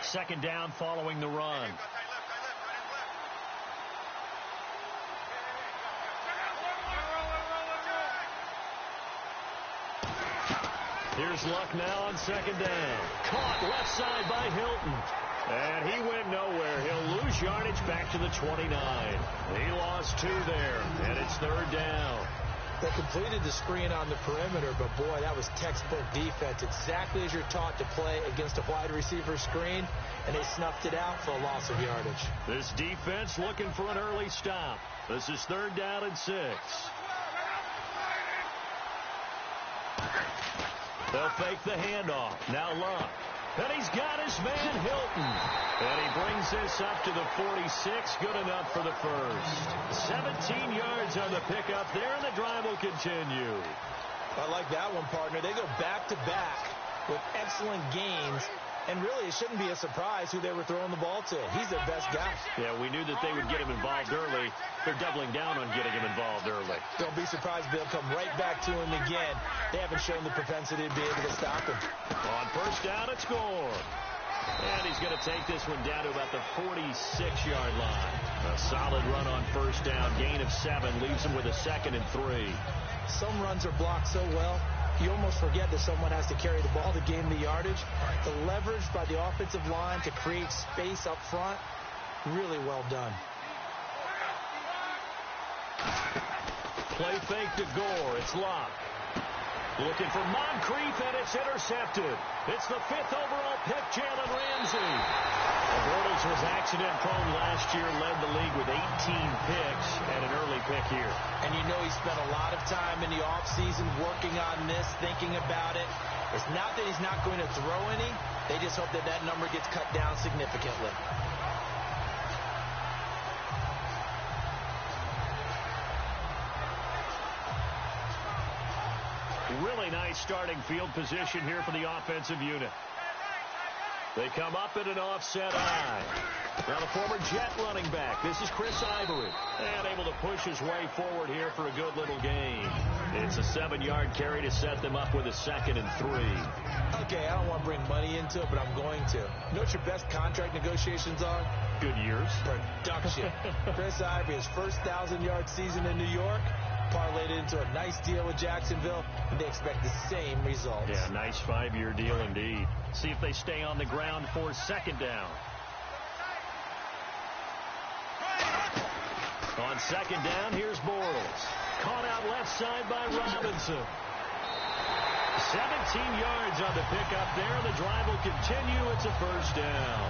second down following the run. Here's Luck now on second down. Caught left side by Hilton. And he went nowhere. He'll lose yardage back to the 29. He lost 2 there, and it's third down. They completed the screen on the perimeter, but boy, that was textbook defense. Exactly as you're taught to play against a wide receiver screen, and they snuffed it out for a loss of yardage. This defense looking for an early stop. This is third down and 6. They'll fake the handoff. Now Luck. And he's got his man Hilton. And he brings this up to the 46. Good enough for the first. 17 yards on the pickup there, and the drive will continue. I like that one, partner. They go back-to-back with excellent gains. And really, it shouldn't be a surprise who they were throwing the ball to. He's their best guy. Yeah, we knew that they would get him involved early. They're doubling down on getting him involved early. Don't be surprised if they'll come right back to him again. They haven't shown the propensity to be able to stop him. On first down, it's Gore. And he's going to take this one down to about the 46-yard line. A solid run on first down. Gain of 7 leaves him with a 2nd and 3. Some runs are blocked so well, you almost forget that someone has to carry the ball to gain the yardage. The leverage by the offensive line to create space up front, really well done. Play fake to Gore. It's Locke. Looking for Moncrief, and it's intercepted. It's the 5th overall pick, Jalen Ramsey. Bortles was accident-prone last year, led the league with 18 picks and an early pick here. And you know he spent a lot of time in the offseason working on this, thinking about it. It's not that he's not going to throw any. They just hope that that number gets cut down significantly. Really nice starting field position here for the offensive unit. They come up in an offset eye. Now the former Jet running back. This is Chris Ivory. And able to push his way forward here for a good little gain. It's a 7-yard carry to set them up with a 2nd and 3. Okay, I don't want to bring money into it, but I'm going to. You know what your best contract negotiations are? Good years. Production. Chris Ivory, his first 1,000-yard season in New York, parlayed into a nice deal with Jacksonville, and they expect the same results. Yeah, nice 5-year deal indeed. See if they stay on the ground for second down. On second down, here's Bortles. Caught out left side by Robinson. 17 yards on the pickup there. The drive will continue. It's a first down.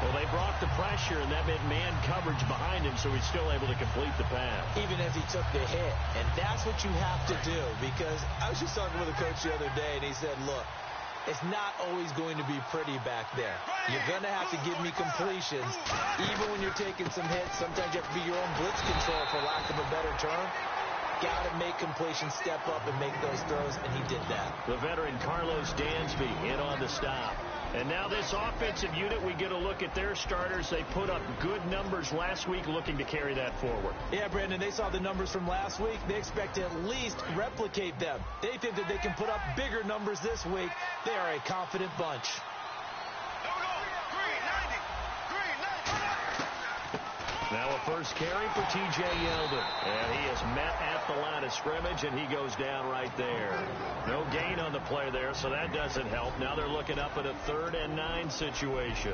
Well, they brought the pressure, and that meant man coverage behind him, so he's still able to complete the pass. Even as he took the hit. And that's what you have to do, because I was just talking with a coach the other day, and he said, look, it's not always going to be pretty back there. You're going to have to give me completions. Even when you're taking some hits, sometimes you have to be your own blitz control, for lack of a better term. Got to make completions step up and make those throws, and he did that. The veteran Carlos Dansby in on the stop. And now this offensive unit, we get a look at their starters. They put up good numbers last week, looking to carry that forward. Yeah, Brandon, they saw the numbers from last week. They expect to at least replicate them. They think that they can put up bigger numbers this week. They are a confident bunch. Now a first carry for T.J. Yeldon. And he is met at the line of scrimmage, and he goes down right there. No gain on the play there, so that doesn't help. Now they're looking up at a 3rd and 9 situation.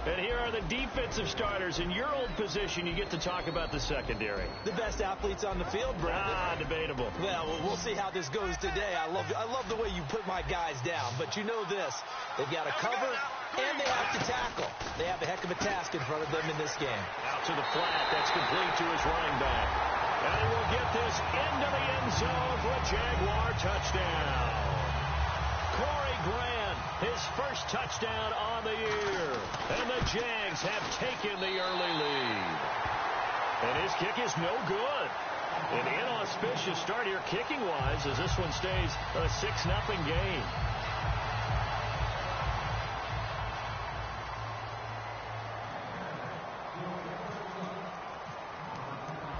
And here are the defensive starters. In your old position, you get to talk about the secondary. The best athletes on the field, Brandon. Debatable. Well, we'll see how this goes today. I love the way you put my guys down. But you know this. They've got to cover, and they have to tackle. They have a heck of a task in front of them in this game. Out to the flat. That's complete to his running back. And he will get this into the end zone for a Jaguar touchdown. Corey Grant, his first touchdown on the year. And the Jags have taken the early lead. And his kick is no good. An inauspicious start here kicking-wise as this one stays a 6-0 game.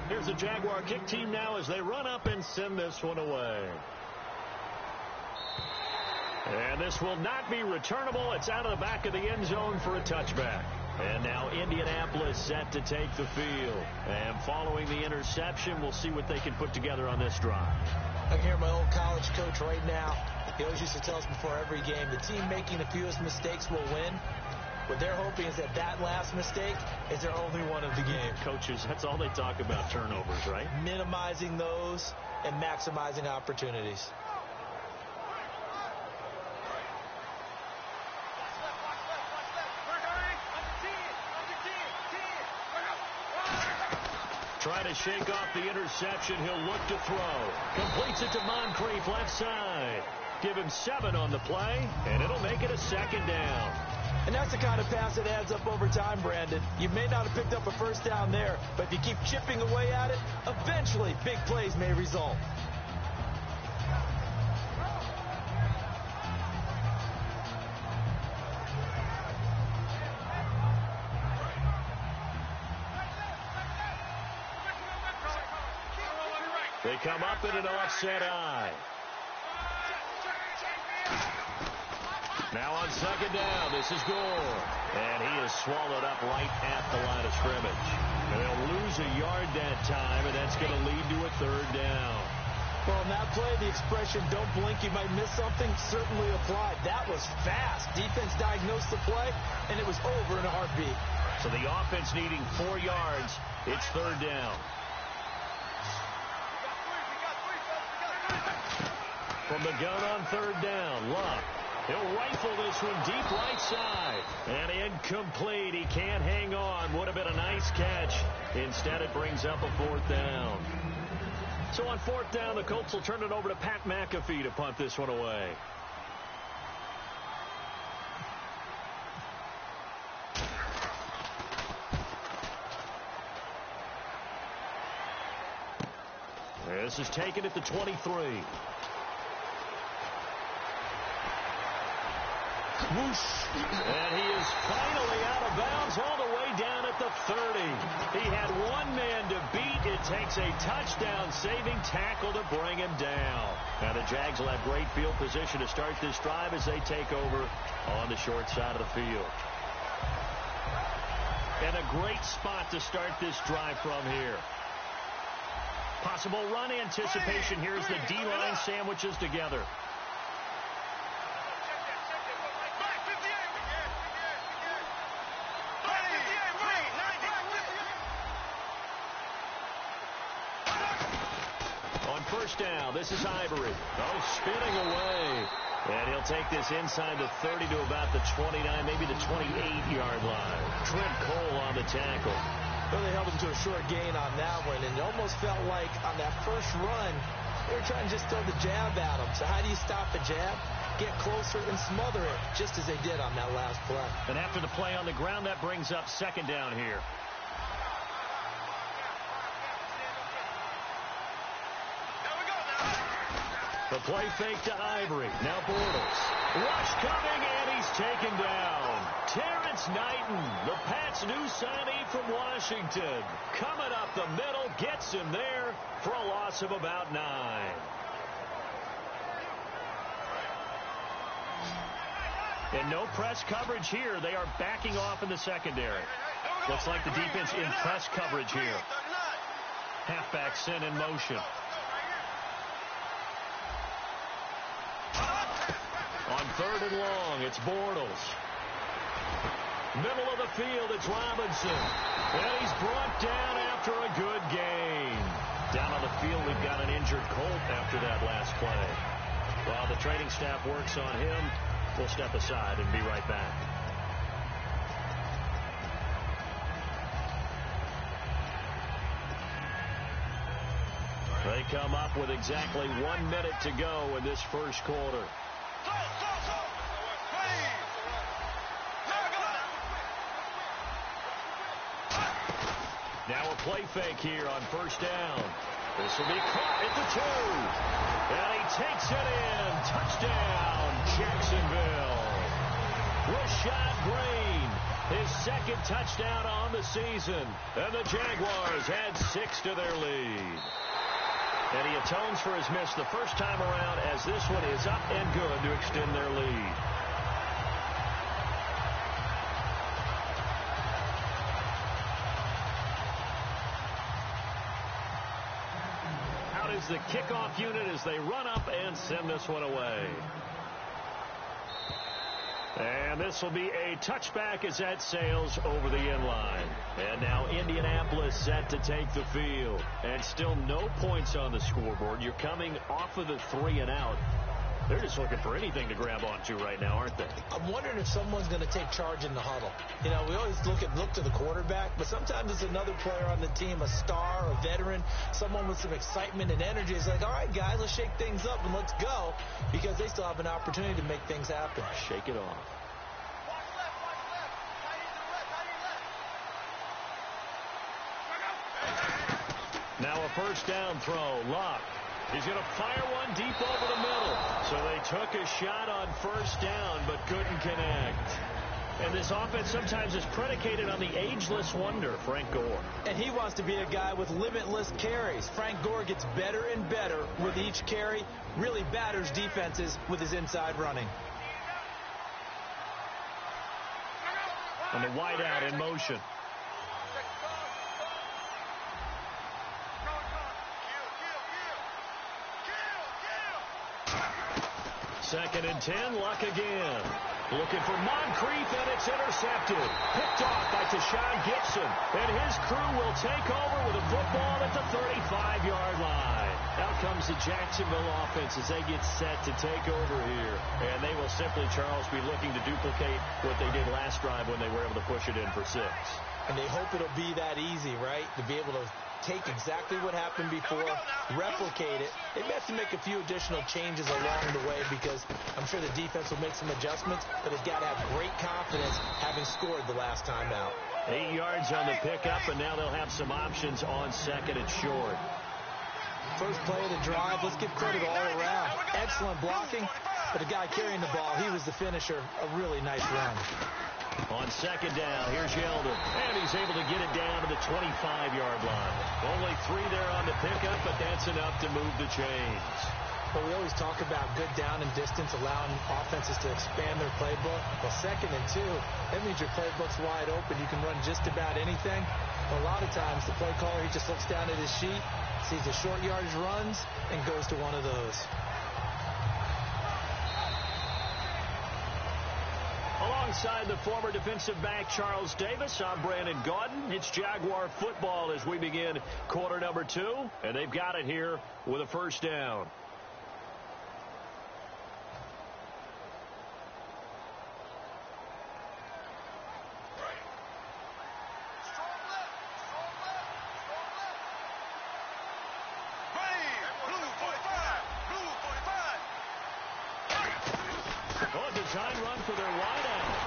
Here's the Jaguar kick team now as they run up and send this one away. And this will not be returnable. It's out of the back of the end zone for a touchback. And now Indianapolis set to take the field. And following the interception, we'll see what they can put together on this drive. I can hear my old college coach right now. He always used to tell us before every game, the team making the fewest mistakes will win. What they're hoping is that last mistake is their only one of the game. Coaches, that's all they talk about, turnovers, right? Minimizing those and maximizing opportunities. Trying to shake off the interception. He'll look to throw. Completes it to Moncrief, left side. Give him 7 on the play, and it'll make it a second down. And that's the kind of pass that adds up over time, Brandon. You may not have picked up a first down there, but if you keep chipping away at it, eventually big plays may result. They come up in an offset eye. Now on second down, this is Gore. And he is swallowed up right at the line of scrimmage. And they'll lose a yard that time, and that's going to lead to a third down. Well, in that play, the expression, don't blink, you might miss something, certainly applied. That was fast. Defense diagnosed the play, and it was over in a heartbeat. So the offense needing 4 yards. It's third down. From the gun on third down, Luck. He'll rifle this one deep right side. And incomplete. He can't hang on. Would have been a nice catch. Instead, it brings up a 4th down. So on 4th down, the Colts will turn it over to Pat McAfee to punt this one away. This is taken at the 23. Whoosh. And he is finally out of bounds all the way down at the 30. He had one man to beat. It takes a touchdown-saving tackle to bring him down. Now the Jags will have great field position to start this drive as they take over on the short side of the field. And a great spot to start this drive from here. Possible run anticipation. Here's the D-line sandwiches together. First down, this is Ivory. Oh, spinning away. And he'll take this inside the 30 to about the 29, maybe the 28-yard line. Trent Cole on the tackle. Well, they held him to a short gain on that one, and it almost felt like on that first run, they were trying to just throw the jab at him. So how do you stop a jab? Get closer and smother it, just as they did on that last play. And after the play on the ground, that brings up second down here. The play fake to Ivory. Now Bortles. Rush coming, and he's taken down. Terrence Knighton, the Pats' new signee from Washington. Coming up the middle, gets him there for a loss of about 9. And no press coverage here. They are backing off in the secondary. Looks like the defense in press coverage here. Halfback sent in motion. On 3rd and long, it's Bortles. Middle of the field, it's Robinson. And he's brought down after a good gain. Down on the field, we've got an injured Colt after that last play. While the training staff works on him, we'll step aside and be right back. They come up with exactly 1 minute to go in this first quarter. Now a play fake here on first down. This will be caught at the 2. And he takes it in. Touchdown, Jacksonville. Rashad Green, his second touchdown on the season. And the Jaguars add 6 to their lead. And he atones for his miss the first time around as this one is up and good to extend their lead. Out is the kickoff unit as they run up and send this one away. And this will be a touchback as that sails over the end line. And now Indianapolis set to take the field. And still no points on the scoreboard. You're coming off of the 3-and-out. They're just looking for anything to grab onto right now, aren't they? I'm wondering if someone's going to take charge in the huddle. You know, we always look to the quarterback, but sometimes it's another player on the team, a star, a veteran, someone with some excitement and energy. It's like, all right, guys, let's shake things up and let's go, because they still have an opportunity to make things happen. Shake it off. Now a first down throw. Luck. He's going to fire one deep over the middle. So they took a shot on first down but couldn't connect. And this offense sometimes is predicated on the ageless wonder, Frank Gore. And he wants to be a guy with limitless carries. Frank Gore gets better and better with each carry, really batters defenses with his inside running. And the wideout in motion. Second and 10, Luck again. Looking for Moncrief, and it's intercepted. Picked off by Tashawn Gibson. And his crew will take over with a football at the 35-yard line. Out comes the Jacksonville offense as they get set to take over here. And they will simply, Charles, be looking to duplicate what they did last drive when they were able to push it in for 6. And they hope it'll be that easy, right? To be able to take exactly what happened before, replicate it. They may have to make a few additional changes along the way because I'm sure the defense will make some adjustments, but they've got to have great confidence having scored the last time out. 8 yards on the pickup, and now they'll have some options on second and short. First play of the drive, let's give credit all around. Excellent blocking, but the guy carrying the ball, he was the finisher. A really nice run. On second down, here's Yeldon, and he's able to get it down to the 25-yard line. Only 3 there on the pickup, but that's enough to move the chains. But we always talk about good down and distance, allowing offenses to expand their playbook. Well, second and 2, that means your playbook's wide open. You can run just about anything. But a lot of times, the play caller, he just looks down at his sheet, sees the short yardage runs, and goes to one of those. Alongside the former defensive back Charles Davis, I'm Brandon Gaudin. It's Jaguar football as we begin quarter number 2, and they've got it here with a first down. Design run for their wideout.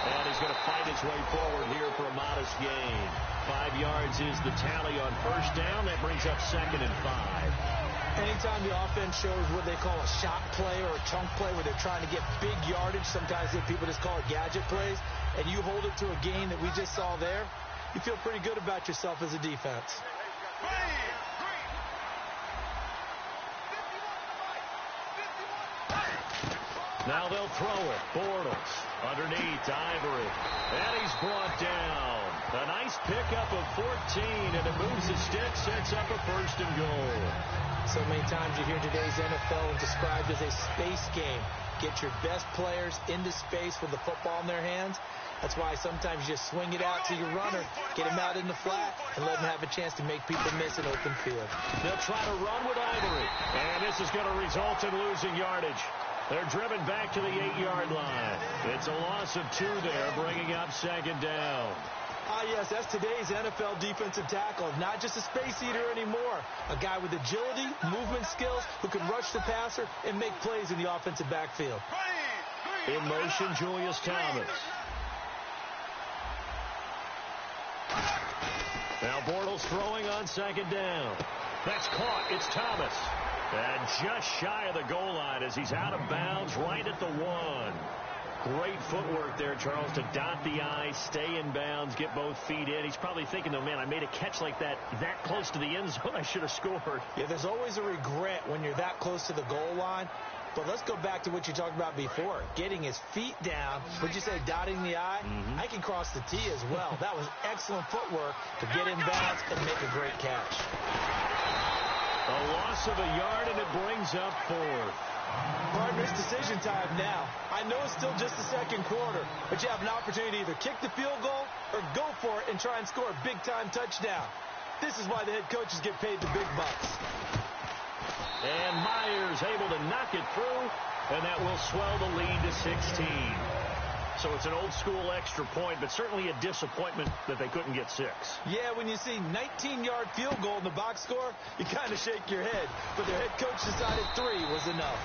And he's going to fight his way forward here for a modest gain. 5 yards is the tally on first down. That brings up second and 5. Anytime the offense shows what they call a shot play or a chunk play where they're trying to get big yardage, sometimes people just call it gadget plays, and you hold it to a gain that we just saw there, you feel pretty good about yourself as a defense. Now they'll throw it. Bortles underneath Ivory. And he's brought down. A nice pickup of 14, and it moves the stick, sets up a first and goal. So many times you hear today's NFL described as a space game. Get your best players into space with the football in their hands. That's why sometimes you just swing it out to your runner, get him out in the flat, and let him have a chance to make people miss an open field. They'll try to run with Ivory. And this is going to result in losing yardage. They're driven back to the 8-yard line. It's a loss of 2 there, bringing up second down. Ah, yes, that's today's NFL defensive tackle. Not just a space eater anymore. A guy with agility, movement skills, who can rush the passer and make plays in the offensive backfield. In motion, Julius Thomas. Now Bortles throwing on second down. That's caught. It's Thomas. And just shy of the goal line as he's out of bounds right at the 1. Great footwork there, Charles, to dot the I, stay in bounds, get both feet in. He's probably thinking, though, man, I made a catch like that close to the end zone. I should have scored. Yeah, there's always a regret when you're that close to the goal line. But let's go back to what you talked about before, getting his feet down. Would you say dotting the I? I can cross the T as well. That was excellent footwork to get in bounds and make a great catch. A loss of a yard, and it brings up fourth. Partners, decision time now. I know it's still just the second quarter, but you have an opportunity to either kick the field goal or go for it and try and score a big-time touchdown. This is why the head coaches get paid the big bucks. And Myers able to knock it through, and that will swell the lead to 16. So it's an old-school extra point, but certainly a disappointment that they couldn't get 6. Yeah, when you see 19-yard field goal in the box score, you kind of shake your head. But their head coach decided 3 was enough.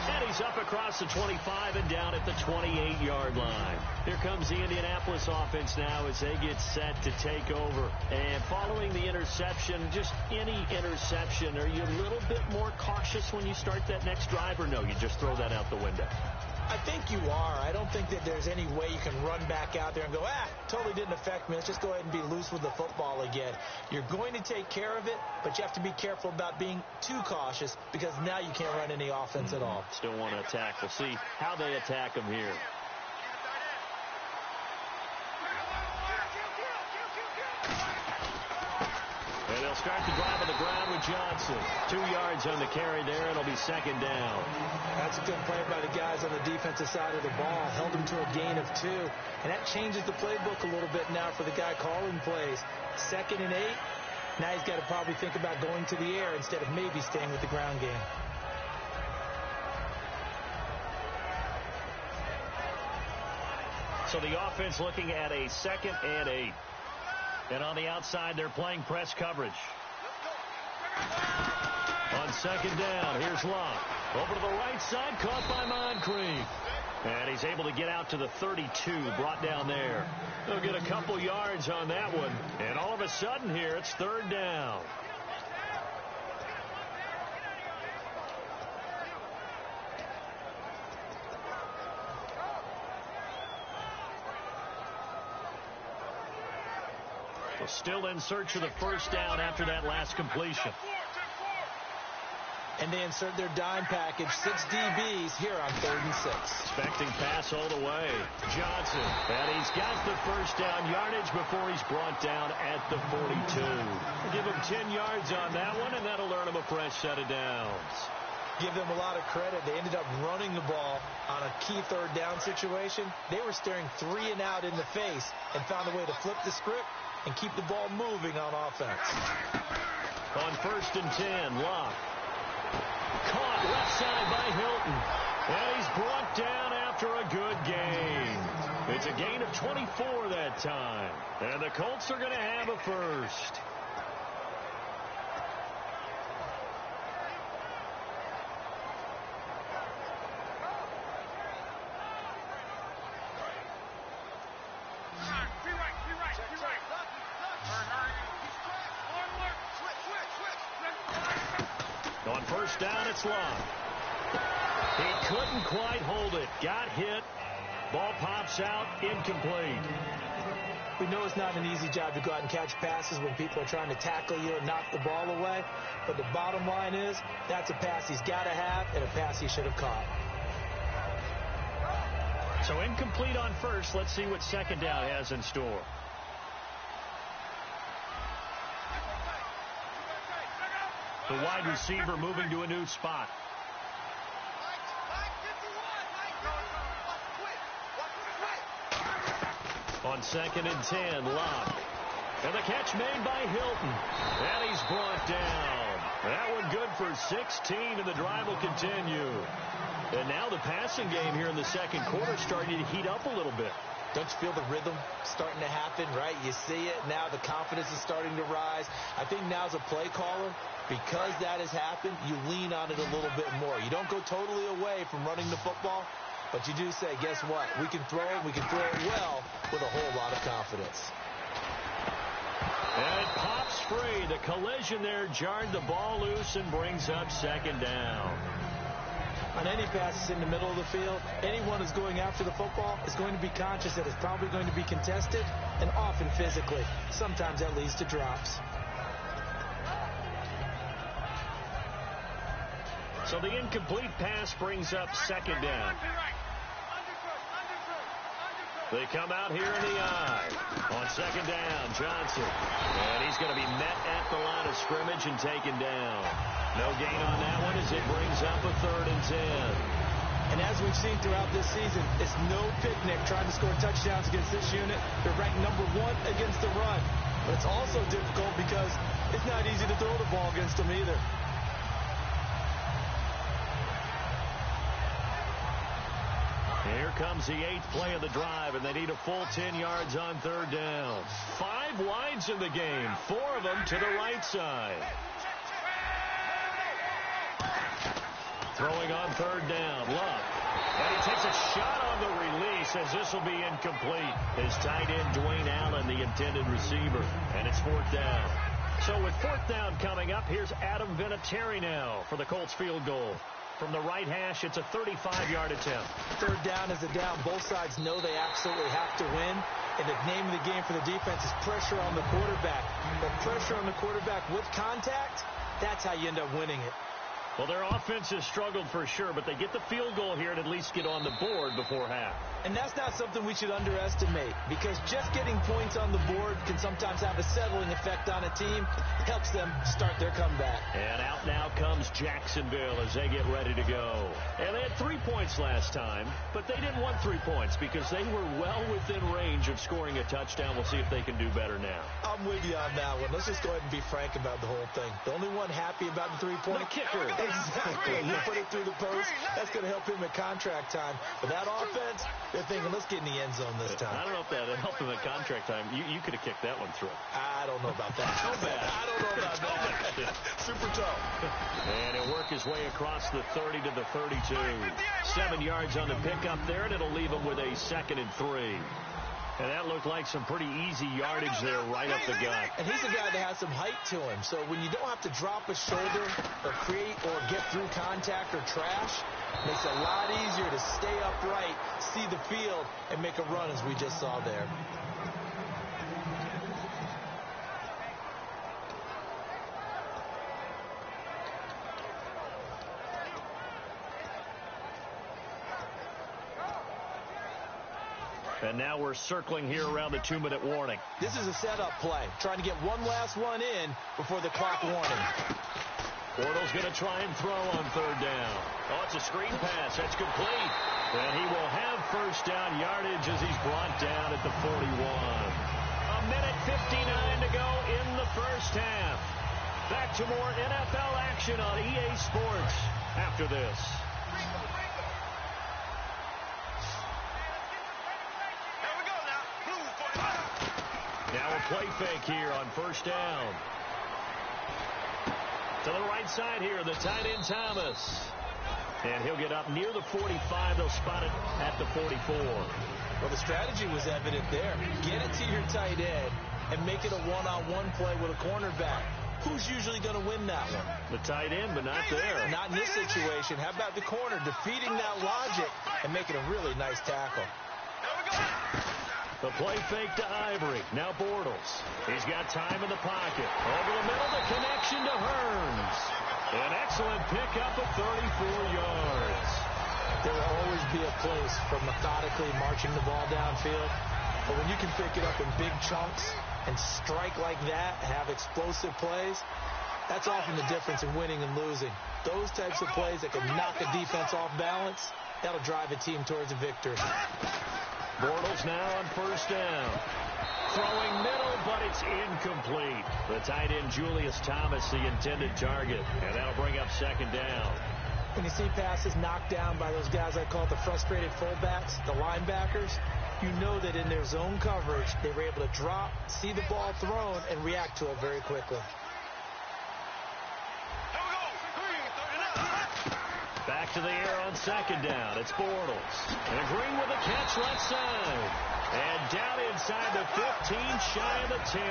And he's up across the 25 and down at the 28-yard line. Here comes the Indianapolis offense now as they get set to take over. And following the interception, just any interception, are you a little bit more cautious when you start that next drive, or no, you just throw that out the window? I think you are. I don't think that there's any way you can run back out there and go, totally didn't affect me. Let's just go ahead and be loose with the football again. You're going to take care of it, but you have to be careful about being too cautious because now you can't run any offense at all. Still want to attack. We'll see how they attack them here. And they'll start the drive on the ground with Johnson. 2 yards on the carry there, and it'll be second down. That's a good play by the guys on the defensive side of the ball. Held them to a gain of 2. And that changes the playbook a little bit now for the guy calling plays. 2nd and 8. Now he's got to probably think about going to the air instead of maybe staying with the ground game. So the offense looking at a 2nd and 8. And on the outside, they're playing press coverage. On 2nd down, here's Locke. Over to the right side, caught by Moncrief. And he's able to get out to the 32, brought down there. They'll get a couple yards on that one. And all of a sudden here, it's 3rd down. Still in search of the 1st down after that last completion. And they insert their dime package, 6 DBs here on 3rd and 6. Expecting pass all the way. Johnson. And he's got the 1st down yardage before he's brought down at the 42. Give him 10 yards on that one, and that'll earn him a fresh set of downs. Give them a lot of credit. They ended up running the ball on a key 3rd down situation. They were staring 3 and out in the face and found a way to flip the script and keep the ball moving on offense. On 1st and 10, Locke. Caught left side by Hilton. And he's brought down after a good gain. It's a gain of 24 that time. And the Colts are going to have a 1st. On 1st down, it's Locke. He couldn't quite hold it. Got hit. Ball pops out. Incomplete. We know it's not an easy job to go out and catch passes when people are trying to tackle you and knock the ball away. But the bottom line is, that's a pass he's got to have and a pass he should have caught. So incomplete on 1st. Let's see what 2nd down has in store. The wide receiver moving to a new spot. On 2nd and 10, Locke. And the catch made by Hilton. And he's brought down. That one good for 16, and the drive will continue. And now the passing game here in the 2nd quarter starting to heat up a little bit. Don't you feel the rhythm starting to happen, right? You see it. Now the confidence is starting to rise. I think now as a play caller, because that has happened, you lean on it a little bit more. You don't go totally away from running the football, but you do say, guess what? We can throw it. We can throw it well with a whole lot of confidence. And it pops free. The collision there jarred the ball loose and brings up 2nd down. On any passes in the middle of the field, anyone who's going after the football is going to be conscious that it's probably going to be contested, and often physically. Sometimes that leads to drops. So the incomplete pass brings up second down. They come out here in the eye. On second down, Johnson. And he's going to be met at the line of scrimmage and taken down. No gain on that one as it brings up a 3rd and 10. And as we've seen throughout this season, it's no picnic trying to score touchdowns against this unit. They're ranked number 1 against the run. But it's also difficult because it's not easy to throw the ball against them either. Here comes the 8th play of the drive, and they need a full 10 yards on 3rd down. 5 wides in the game, 4 of them to the right side. Throwing on 3rd down, Luck. And he takes a shot on the release as this will be incomplete. His tight end, Dwayne Allen, the intended receiver. And it's 4th down. So with 4th down coming up, here's Adam Vinatieri now for the Colts field goal. From the right hash, it's a 35-yard attempt. 3rd down is a down. Both sides know they absolutely have to win. And the name of the game for the defense is pressure on the quarterback. But pressure on the quarterback with contact, that's how you end up winning it. Well, their offense has struggled for sure, but they get the field goal here and at least get on the board before half. And that's not something we should underestimate, because just getting points on the board can sometimes have a settling effect on a team. It helps them start their comeback. And out now comes Jacksonville as they get ready to go. And they had 3 points last time, but they didn't want 3 points because they were well within range of scoring a touchdown. We'll see if they can do better now. I'm with you on that one. Let's just go ahead and be frank about the whole thing. The only one happy about the 3-point kicker. Exactly. You put it through the post. That's going to help him at contract time. But that offense, they're thinking, let's get in the end zone this time. I don't know if that helped him at contract time. You could have kicked that one through. I don't know about that. So bad. I don't know about that. Super tough. And he'll work his way across the 30 to the 32. 7 yards on the pickup there, and it'll leave him with a 2nd and 3. And that looked like some pretty easy yardage there right up the gut. And he's a guy that has some height to him. So when you don't have to drop a shoulder or create or get through contact or trash, it makes it a lot easier to stay upright, see the field, and make a run as we just saw there. And now we're circling here around the 2-minute warning. This is a setup play, trying to get one last one in before the clock warning. Bortles going to try and throw on 3rd down. Oh, it's a screen pass. That's complete. And he will have 1st down yardage as he's brought down at the 41. A minute 59 to go in the first half. Back to more NFL action on EA Sports after this. Now a play fake here on 1st down. To the right side here, the tight end Thomas. And he'll get up near the 45. They'll spot it at the 44. Well, the strategy was evident there. Get it to your tight end and make it a one-on-one play with a cornerback. Who's usually going to win that one? The tight end, but not there. Not in this situation. How about the corner defeating that logic and making a really nice tackle? The play fake to Ivory. Now Bortles. He's got time in the pocket. Over the middle, the connection to Hearns. An excellent pickup of 34 yards. There will always be a place for methodically marching the ball downfield. But when you can pick it up in big chunks and strike like that, have explosive plays, that's often the difference in winning and losing. Those types of plays that can knock a defense off balance, that'll drive a team towards a victory. Bortles now on 1st down. Throwing middle, but it's incomplete. The tight end Julius Thomas, the intended target. And that'll bring up 2nd down. When you see passes knocked down by those guys I call the frustrated fullbacks, the linebackers, you know that in their zone coverage, they were able to drop, see the ball thrown, and react to it very quickly. Back to the air on 2nd down. It's Bortles. And Green with a catch left side. And down inside the 15, shy of the 10.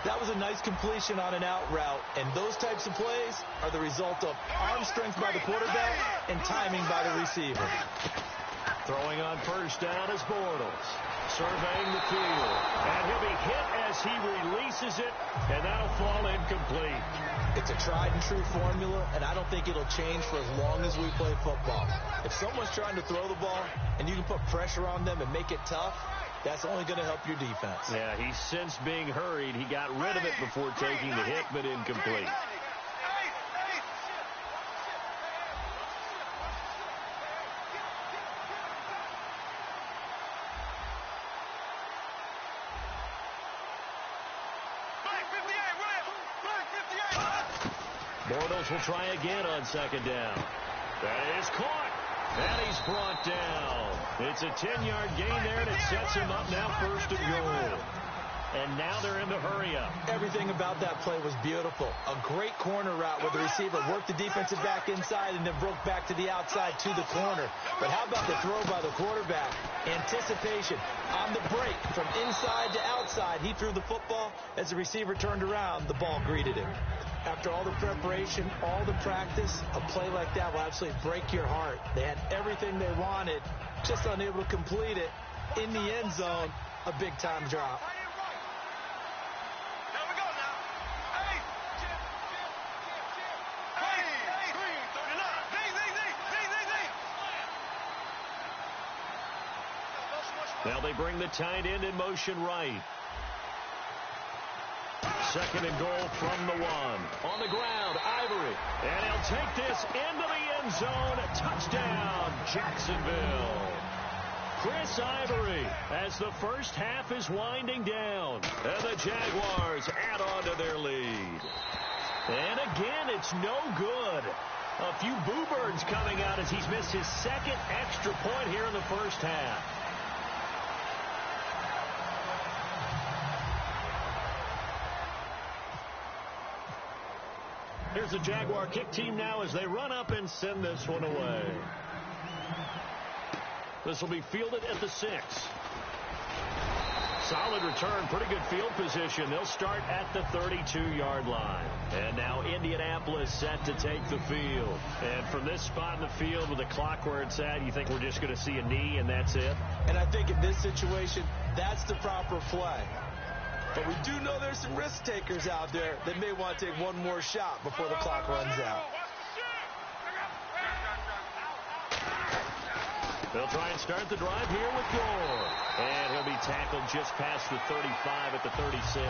That was a nice completion on an out route, and those types of plays are the result of arm strength by the quarterback and timing by the receiver. Throwing on first down is Bortles. Surveying the field. And he'll be hit as he releases it, and that'll fall incomplete. It's a tried-and-true formula, and I don't think it'll change for as long as we play football. If someone's trying to throw the ball and you can put pressure on them and make it tough, that's only going to help your defense. Yeah, he sensed being hurried. He got rid of it before taking the hit, but incomplete. Bortles will try again on second down. That is caught. And he's brought down. It's a 10-yard gain there, and it sets him up now first and goal. And now they're in the hurry-up. Everything about that play was beautiful. A great corner route where the receiver worked the defensive back inside and then broke back to the outside to the corner. But how about the throw by the quarterback? Anticipation on the break from inside to outside. He threw the football. As the receiver turned around, the ball greeted him. After all the preparation, all the practice, a play like that will absolutely break your heart. They had everything they wanted, just unable to complete it. In the end zone, a big-time drop. Now they bring the tight end in motion right. Second and goal from the one. On the ground, Ivory. And he'll take this into the end zone. Touchdown, Jacksonville. Chris Ivory as the first half is winding down. And the Jaguars add on to their lead. And again, it's no good. A few boo birds coming out as he's missed his second extra point here in the first half. Here's the Jaguar kick team now as they run up and send this one away. This will be fielded at the 6. Solid return, pretty good field position. They'll start at the 32-yard line. And now Indianapolis set to take the field. And from this spot in the field with the clock where it's at, you think we're just going to see a knee and that's it? And I think in this situation, that's the proper play. But we do know there's some risk takers out there that may want to take one more shot before the clock runs out. They'll try and start the drive here with Gore. And he'll be tackled just past the 35 at the 36.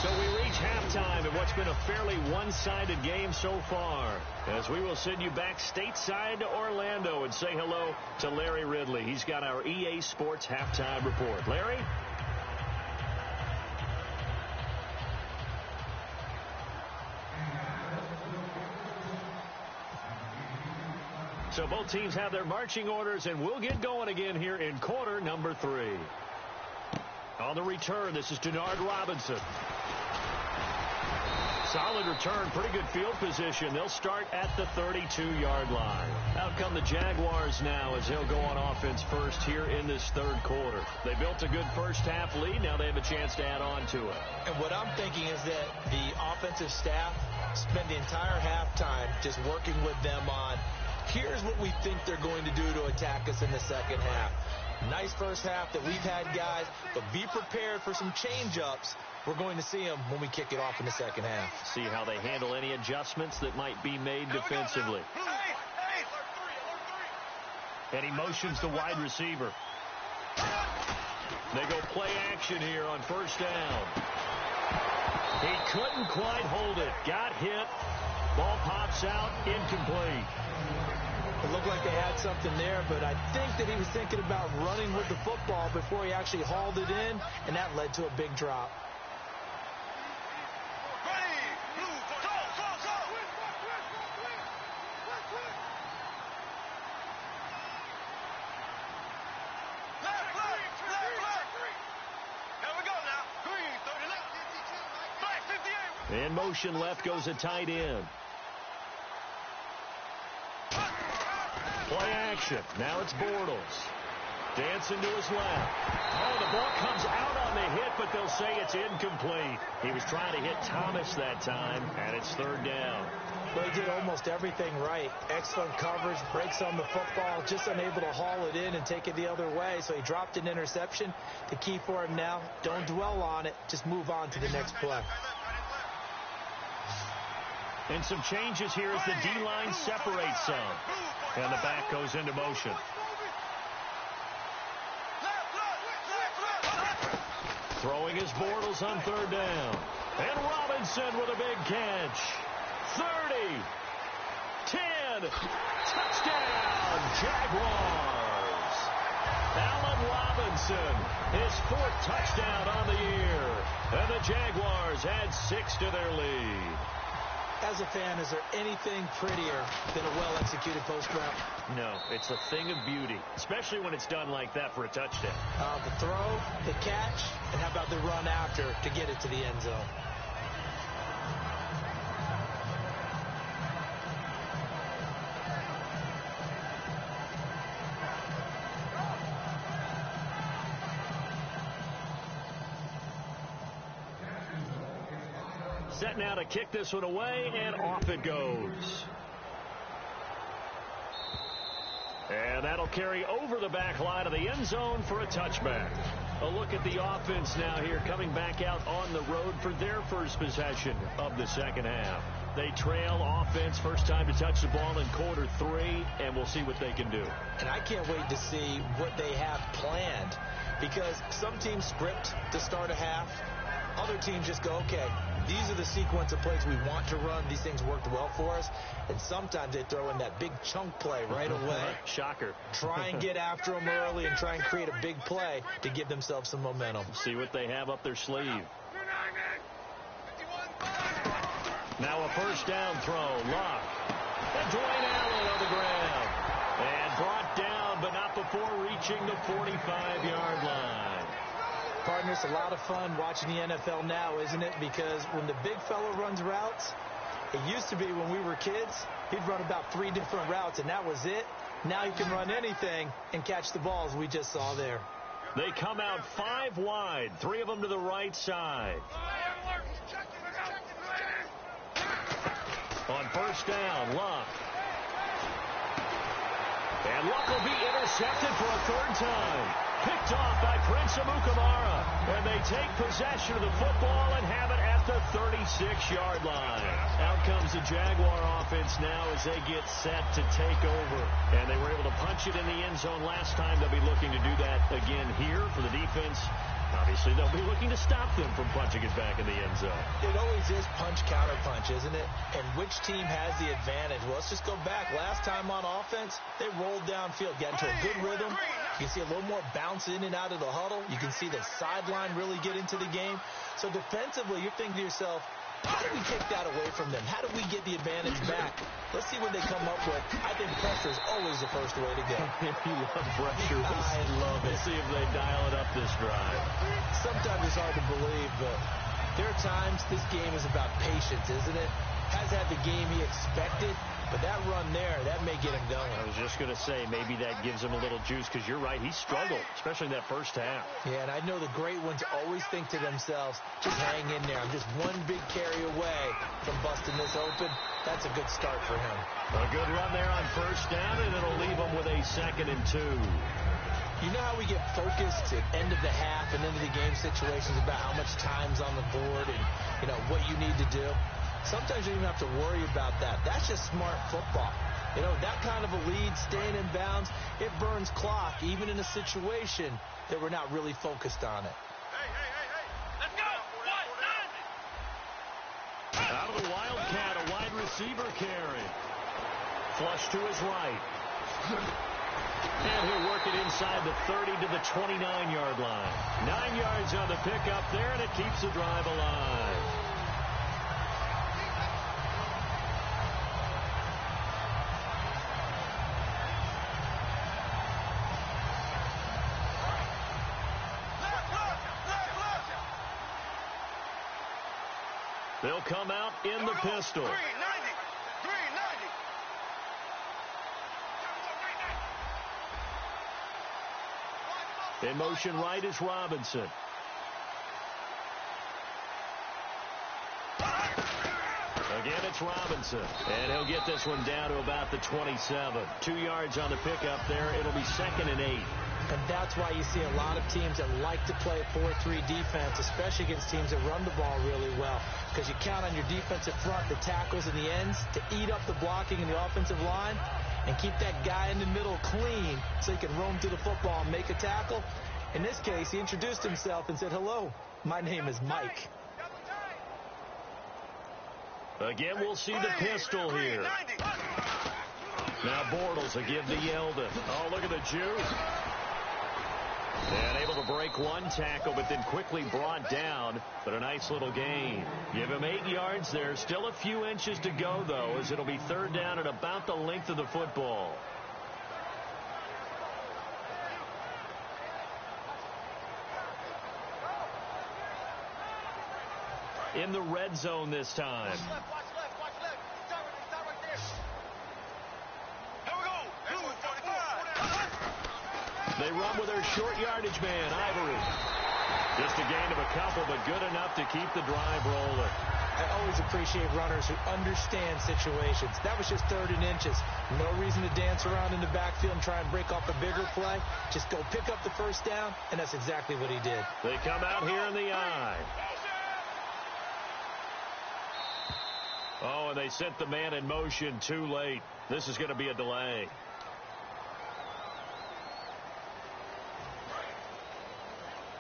So we reach halftime in what's been a fairly one-sided game so far. As we will send you back stateside to Orlando and say hello to Larry Ridley. He's got our EA Sports halftime report. Larry? So both teams have their marching orders, and we'll get going again here in quarter number 3. On the return, this is Denard Robinson. Solid return, pretty good field position. They'll start at the 32-yard line. Out come the Jaguars now as they'll go on offense first here in this third quarter. They built a good first half lead. Now they have a chance to add on to it. And what I'm thinking is that the offensive staff spent the entire halftime just working with them on, here's what we think they're going to do to attack us in the second half. Nice first half that we've had, guys, but be prepared for some change-ups. We're going to see them when we kick it off in the second half. See how they handle any adjustments that might be made defensively. And he motions the wide receiver. They go play action here on first down. He couldn't quite hold it. Got hit. Ball pops out. Incomplete. It looked like they had something there, but I think that he was thinking about running with the football before he actually hauled it in, and that led to a big drop. In motion left goes a tight end. Play action. Now it's Bortles. Dancing to his left. Oh, the ball comes out on the hit, but they'll say it's incomplete. He was trying to hit Thomas that time, and it's third down. Well, he did almost everything right. Excellent coverage, breaks on the football, just unable to haul it in and take it the other way. So he dropped an interception. The key for him now, don't dwell on it. Just move on to the next play. And some changes here as the D-line separates some. And the back goes into motion. Throwing his Bortles on third down. And Robinson with a big catch. 30. 10. Touchdown, Jaguars. Allen Robinson, his 4th touchdown on the year. And the Jaguars add 6 to their lead. As a fan, is there anything prettier than a well-executed post route? No, it's a thing of beauty, especially when it's done like that for a touchdown. The throw, the catch, and how about the run after to get it to the end zone? Set now to kick this one away, and off it goes. And that'll carry over the back line of the end zone for a touchback. A look at the offense now here, coming back out on the road for their first possession of the second half. They trail offense, first time to touch the ball in quarter 3, and we'll see what they can do. And I can't wait to see what they have planned, because some teams script to start a half. Other teams just go, okay, these are the sequence of plays we want to run. These things worked well for us. And sometimes they throw in that big chunk play right away. Shocker. Try and get after them early and try and create a big play to give themselves some momentum. See what they have up their sleeve. Now a first down throw. Luck. And Dwayne Allen on the ground. And brought down, but not before reaching the 45-yard line. Partner, it's a lot of fun watching the NFL now, isn't it? Because when the big fella runs routes, it used to be when we were kids, he'd run about 3 different routes, and that was it. Now he can run anything and catch the balls we just saw there. They come out 5 wide, 3 of them to the right side. On first down, Luck. And Luck will be intercepted for a 3rd time. Picked off by Prince Amukamara. And they take possession of the football and have it at the 36-yard line. Out comes the Jaguar offense now as they get set to take over. And they were able to punch it in the end zone last time. They'll be looking to do that again here for the defense. Obviously, they'll be looking to stop them from punching it back in the end zone. It always is punch-counter-punch, isn't it? And which team has the advantage? Well, let's just go back. Last time on offense, they rolled downfield, got into a good rhythm. You can see a little more bounce in and out of the huddle. You can see the sideline really get into the game. So defensively, you're thinking to yourself, how do we take that away from them? How do we get the advantage back? Let's see what they come up with. I think pressure is always the first way to go. You love pressure. I love it. We'll see if they dial it up this drive. Sometimes it's hard to believe, but there are times this game is about patience, isn't it? Has had the game he expected, but that run there, that may get him going. I was just going to say, maybe that gives him a little juice, because you're right, he struggled, especially in that first half. Yeah, and I know the great ones always think to themselves, just hang in there. I'm just one big carry away from busting this open. That's a good start for him. A good run there on first down, and it'll leave him with a 2nd and 2. You know how we get focused at end of the half and into the game situations about how much time's on the board and, you know, what you need to do? Sometimes you don't even have to worry about that. That's just smart football. You know, that kind of a lead, staying in bounds, it burns clock, even in a situation that we're not really focused on it. Hey, let's go! Out of the Wildcat, a wide receiver carry. Flush to his right. And he'll work it inside the 30 to the 29-yard line. 9 yards on the pickup there, and it keeps the drive alive. They'll come out in the pistol. 390. In motion right is Robinson. Again, it's Robinson. And he'll get this one down to about the 27. 2 yards on the pickup there. It'll be 2nd and 8. And that's why you see a lot of teams that like to play 4-3 defense, especially against teams that run the ball really well. Because you count on your defensive front, the tackles and the ends, to eat up the blocking in the offensive line and keep that guy in the middle clean so he can roam through the football and make a tackle. In this case, he introduced himself and said, "Hello, my name is Mike." Again, we'll see the pistol here. Now Bortles will give to Yeldon. Oh, look at the juice. And able to break one tackle, but then quickly brought down. But a nice little gain. Give him 8 yards there. Still a few inches to go, though, as it'll be 3rd down and about the length of the football. In the red zone this time. Watch left, watch left, watch left. Start right there. Here we go. They run with their short yardage man, Ivory. Just a gain of a couple, but good enough to keep the drive rolling. I always appreciate runners who understand situations. That was just 3rd and inches. No reason to dance around in the backfield and try and break off a bigger play. Just go pick up the 1st down, and that's exactly what he did. They come out here in the eye. Oh, and they sent the man in motion too late. This is going to be a delay.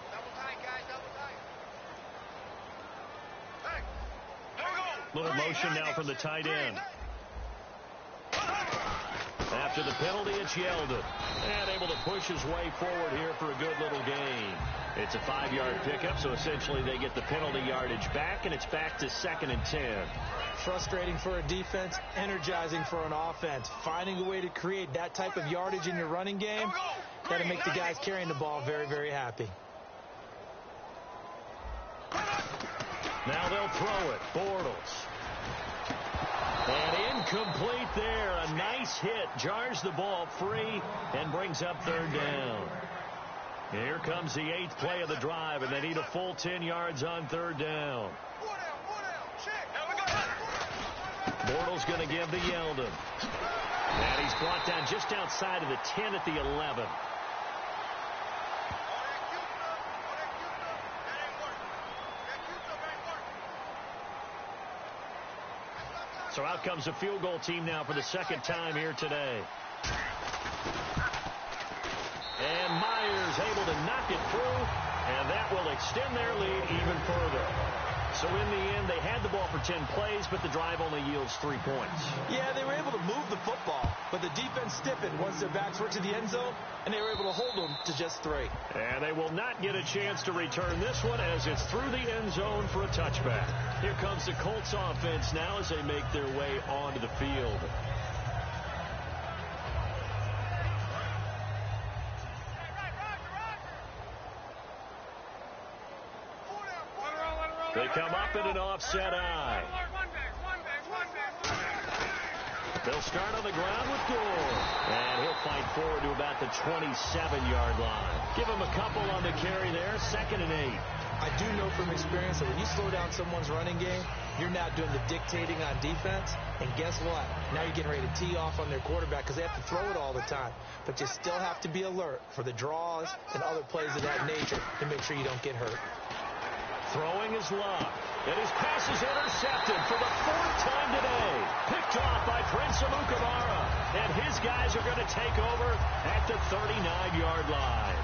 Double tight, guys, double tight. Hey, here we go. Little motion now from the tight end. After the penalty, it's Yeldon. And able to push his way forward here for a good little gain. It's a 5-yard pickup, so essentially they get the penalty yardage back, and it's back to 2nd and 10. Frustrating for a defense, energizing for an offense. Finding a way to create that type of yardage in your running game, that'll make the guys carrying the ball very, very happy. Now they'll throw it. Bortles. And incomplete there. A nice hit. Jars the ball free and brings up 3rd down. Here comes the 8th play of the drive, and they need a full 10 yards on 3rd down. Bortles going to give to Yeldon. And he's brought down just outside of the 10 at the 11. So out comes the field goal team now for the 2nd time here today. And Myers able to knock it through, and that will extend their lead even further. So in the end, they had the ball for 10 plays, but the drive only yields 3 points. Yeah, they were able to move the football, but the defense stiffened once their backs were to the end zone, and they were able to hold them to just 3. And they will not get a chance to return this one as it's through the end zone for a touchback. Here comes the Colts offense now as they make their way onto the field. They come up in an offset eye. They'll start on the ground with Gore. And he'll fight forward to about the 27-yard line. Give him a couple on the carry there. 2nd and 8. I do know from experience that when you slow down someone's running game, you're not doing the dictating on defense. And guess what? Now you're getting ready to tee off on their quarterback because they have to throw it all the time. But you still have to be alert for the draws and other plays of that nature to make sure you don't get hurt. Throwing is Love. And his pass is intercepted for the 4th time today. Picked off by Prince Amukamara. And his guys are going to take over at the 39-yard line.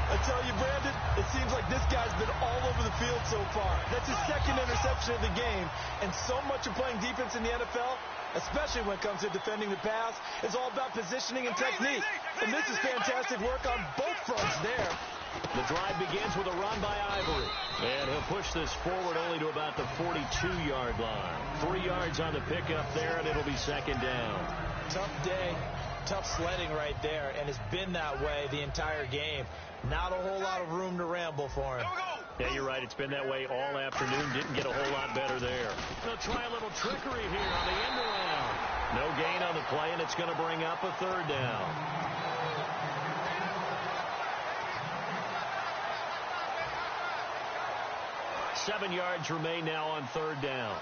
I tell you, Brandon, it seems like this guy's been all over the field so far. That's his 2nd interception of the game. And so much of playing defense in the NFL, especially when it comes to defending the pass, is all about positioning and technique. And this is fantastic work on both fronts there. The drive begins with a run by Ivory. And he'll push this forward only to about the 42-yard line. 3 yards on the pickup there, and it'll be 2nd down. Tough day, tough sledding right there, and it's been that way the entire game. Not a whole lot of room to ramble for him. Yeah, you're right. It's been that way all afternoon. Didn't get a whole lot better there. They'll try a little trickery here on the end around. No gain on the play, and it's going to bring up a 3rd down. 7 yards remain now on third down.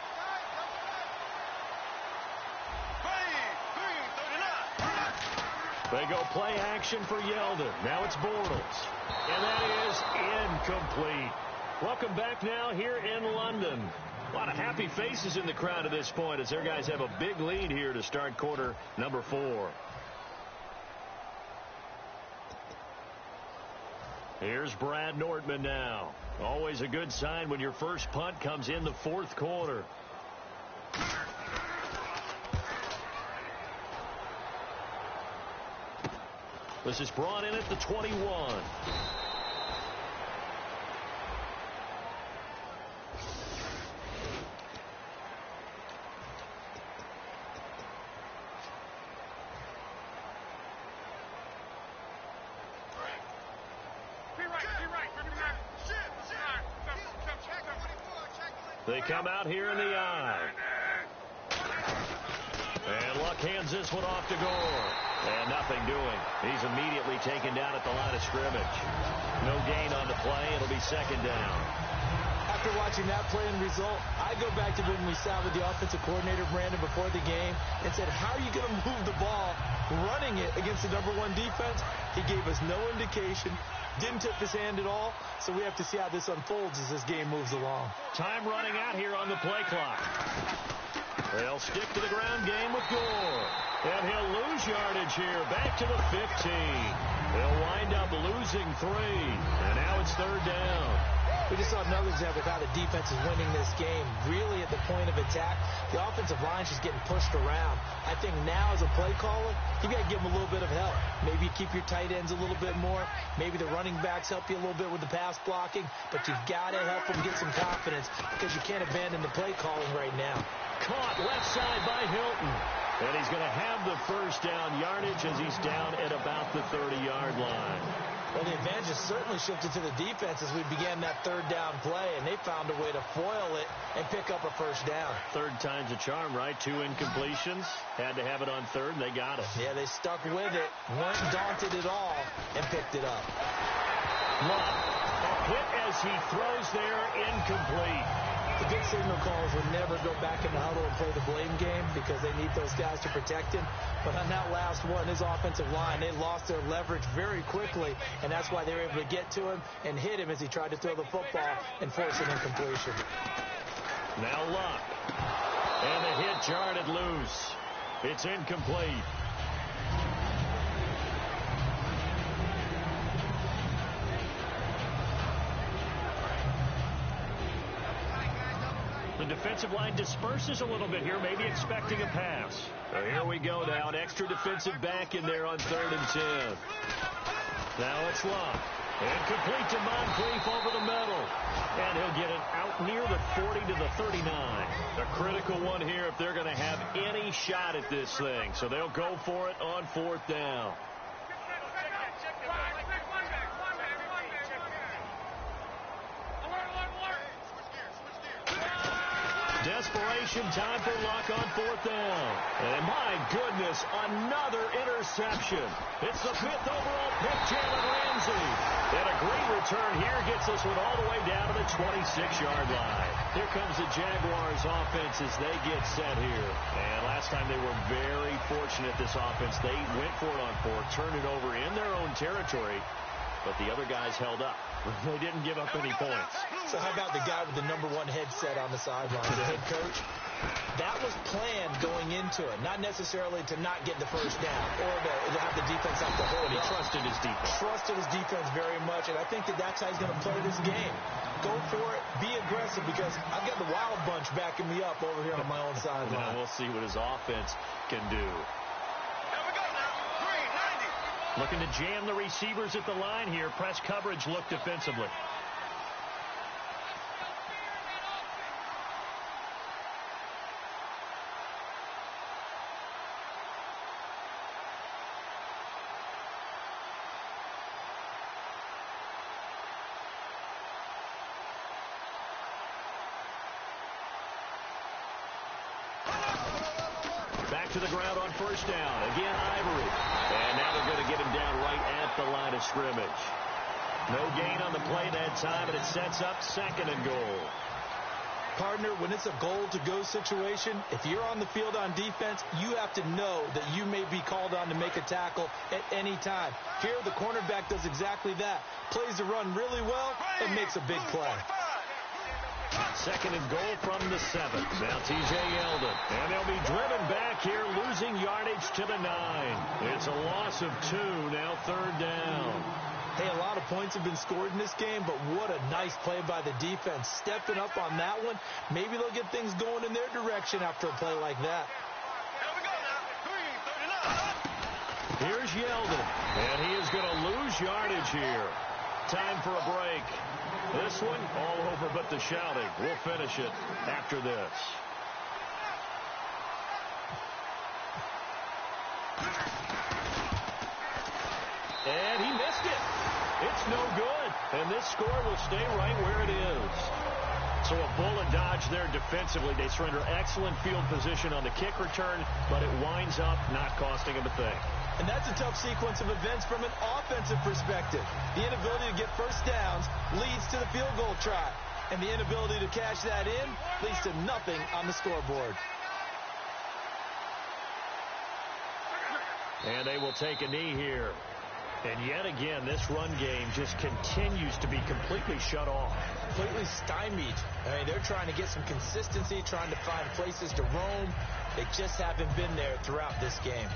They go play action for Yeldon. Now it's Bortles. And that is incomplete. Welcome back now here in London. A lot of happy faces in the crowd at this point as their guys have a big lead here to start quarter number 4. Here's Brad Nordman now. Always a good sign when your first punt comes in the fourth quarter. This is brought in at the 21. They come out here in the eye. And Luck hands this one off to Gore. And nothing doing. He's immediately taken down at the line of scrimmage. No gain on the play. It'll be second down. After watching that play and result, I go back to when we sat with the offensive coordinator, Brandon, before the game and said, how are you going to move the ball running it against the #1 defense? He gave us no indication. Didn't tip his hand at all, so we have to see how this unfolds as this game moves along. Time running out here on the play clock. They'll stick to the ground game with Gore. And he'll lose yardage here, back to the 15. They'll wind up losing 3. And now it's third down. We just saw another example of how the defense is winning this game. Really at the point of attack, the offensive line's just getting pushed around. I think now as a play caller, you got to give them a little bit of help. Maybe keep your tight ends a little bit more. Maybe the running backs help you a little bit with the pass blocking. But you've got to help them get some confidence because you can't abandon the play calling right now. Caught left side by Hilton. And he's going to have the first down yardage as he's down at about the 30-yard line. Well, the advantage has certainly shifted to the defense as we began that third down play, and they found a way to foil it and pick up a first down. Third time's a charm, right? 2 incompletions. Had to have it on third, and they got it. Yeah, they stuck with it, weren't daunted at all, and picked it up. Luck, a hit as he throws there, incomplete. The good signal callers will never go back in the huddle and play the blame game because they need those guys to protect him. But on that last one, his offensive line, they lost their leverage very quickly, and that's why they were able to get to him and hit him as he tried to throw the football and force an incompletion. Now Luck. And the hit jarred it loose. It's incomplete. The defensive line disperses a little bit here, maybe expecting a pass. So here we go now, an extra defensive back in there on 3rd and 10. Now it's Luck. And complete to Moncrief over the middle. And he'll get it out near the 40 to the 39. A critical one here if they're going to have any shot at this thing. So they'll go for it on 4th down. Desperation time for Luck on 4th down. And my goodness, another interception. It's the 5th overall pick, Jalen Ramsey. And a great return here gets this one all the way down to the 26-yard line. Here comes the Jaguars offense as they get set here. And last time they were very fortunate, this offense. They went for it on 4th, turned it over in their own territory. But the other guys held up. They didn't give up any points. So how about the guy with the #1 headset on the sideline, the head coach? That was planned going into it, not necessarily to not get the first down or to have the defense have to hold. He trusted his defense. Trusted his defense very much, and I think that's how he's going to play this game. Go for it, be aggressive, because I've got the Wild Bunch backing me up over here on my own sideline. Now we'll see what his offense can do. Looking to jam the receivers at the line here. Press coverage look defensively. Back to the ground on 1st down. Again, Ivory. And now they're going to get him down right at the line of scrimmage. No gain on the play that time, and it sets up 2nd and goal. Partner, when it's a goal-to-go situation, if you're on the field on defense, you have to know that you may be called on to make a tackle at any time. Here, the cornerback does exactly that. Plays the run really well and makes a big play. 2nd and goal from the 7. Now T.J. Yeldon. And they'll be driven back here, losing yardage to the 9. It's a loss of 2, now 3rd down. Hey, a lot of points have been scored in this game, but what a nice play by the defense. Stepping up on that one. Maybe they'll get things going in their direction after a play like that. Here's Yeldon, and he is going to lose yardage here. Time for a break. This one all over but the shouting. We'll finish it after this. And he missed it. It's no good. And this score will stay right where it is. So a bullet dodge there defensively. They surrender excellent field position on the kick return, but it winds up not costing them a thing. And that's a tough sequence of events from an offensive perspective. The inability to get first downs leads to the field goal try. And the inability to cash that in leads to nothing on the scoreboard. And they will take a knee here. And yet again, this run game just continues to be completely shut off. Completely stymied. I mean, they're trying to get some consistency, trying to find places to roam. They just haven't been there throughout this game.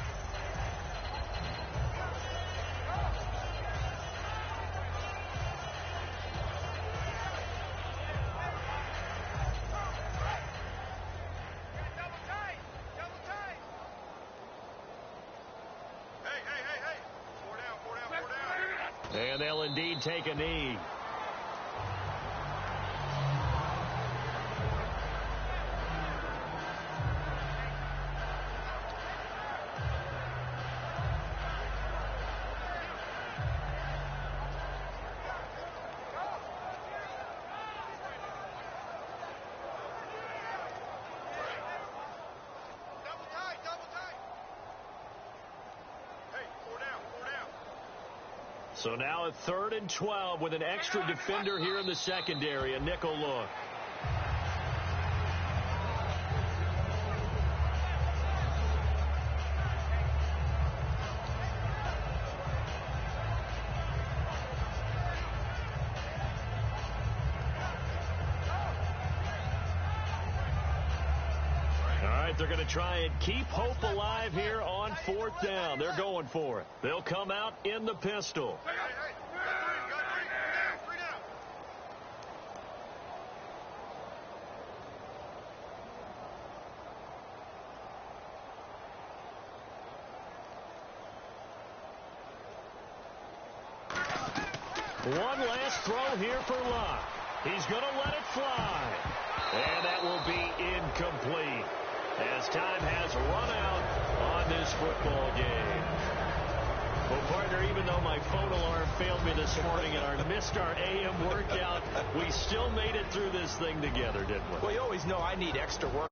And they'll indeed take a knee. So now a 3rd and 12 with an extra defender here in the secondary, a nickel look. All right, they're going to try and keep hope alive here on 4th down. They're going for it. They'll come out in the pistol. One last throw here for Luck. He's going to let it fly. And that will be incomplete as time has run out on this football game. Well, partner, even though my phone alarm failed me this morning and missed our AM workout, we still made it through this thing together, didn't we? Well, you always know I need extra work.